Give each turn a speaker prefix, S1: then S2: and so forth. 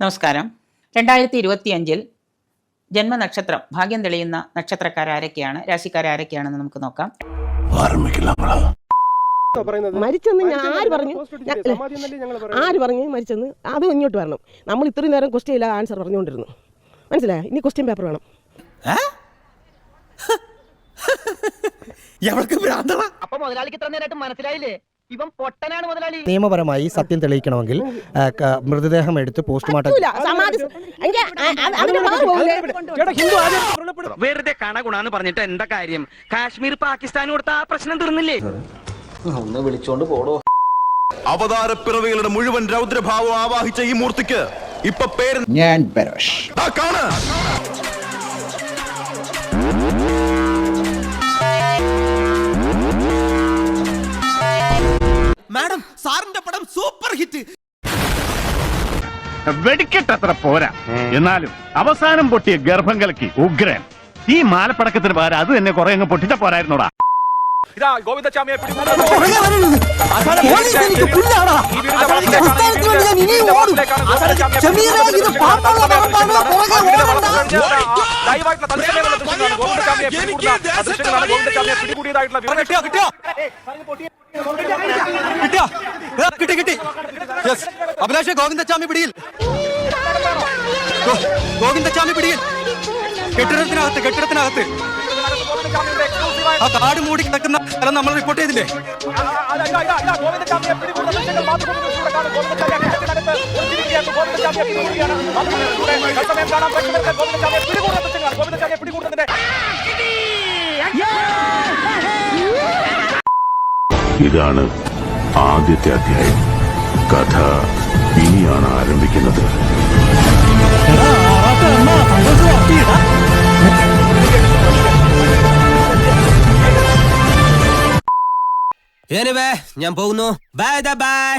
S1: നമസ്കാരം. 2025 ജന്മനക്ഷത്രം ഭാഗ്യം തെളിയുന്ന നക്ഷത്രക്കാരൊക്കെയാണ്, രാശിക്കാരൊക്കെയാണെന്ന് നമുക്ക് നോക്കാം.
S2: മരിച്ചെന്ന് ആര് പറഞ്ഞു മരിച്ചെന്ന്? അതും ഇങ്ങോട്ട് വരണം. നമ്മൾ ഇത്രയും നേരം ക്വസ്റ്റ്യൻ ഇല്ല ആൻസർ പറഞ്ഞുകൊണ്ടിരുന്നു. മനസ്സിലായോ? ഇനി ക്വസ്റ്റ്യൻ പേപ്പർ വേണം.
S3: നിയമപരമായി സത്യം തെളിയിക്കണമെങ്കിൽ മൃതദേഹം എടുത്ത് പോസ്റ്റ്മോർട്ടം
S4: വെറുതെ കണകുണാന്ന് പറഞ്ഞിട്ട് എന്താ കാര്യം? കാശ്മീർ പാകിസ്ഥാൻ കൊടുത്ത ആ പ്രശ്നം തീർന്നില്ലേ?
S5: ഒന്ന് വിളിച്ചോണ്ട് പോടോ.
S6: അവതാരപ്പിറവികളുടെ മുഴുവൻ രൗദ്രഭാവം ആവാഹിച്ച ഈ മൂർത്തിക്ക് ഇപ്പൊ പേര്
S5: ഞാൻ പരോഷ്.
S7: മാഡം, സാറിന്റെ പടം സൂപ്പർ ഹിറ്റ്.
S8: വെടിക്കെട്ടത്ര പോരാ, എന്നാലും അവസാനം പൊട്ടിയ ഗർഭം കലക്കി ഉഗ്രൻ. ഈ മാലപ്പടക്കത്തിന് പകരം അത് തന്നെ കുറെ അങ്ങ് പൊട്ടിച്ച പോരായിരുന്നോടാ.
S7: അഭിലാഷ്, ഗോവിന്ദച്ചാമി പിടിയിൽ, ഗോവിന്ദച്ചാമി പിടിയിൽ. കെട്ടിടത്തിനകത്ത് ആ കാട് മൂടി കിടക്കുന്ന സ്ഥലം നമ്മൾ റിപ്പോർട്ട് ചെയ്തില്ലേ?
S8: ഇതാണ് ആദ്യത്തെ അധ്യായം. കഥ ഇനിയാണ് ആരംഭിക്കുന്നത്.
S7: ഞാൻ പോകുന്നു. Bye bye.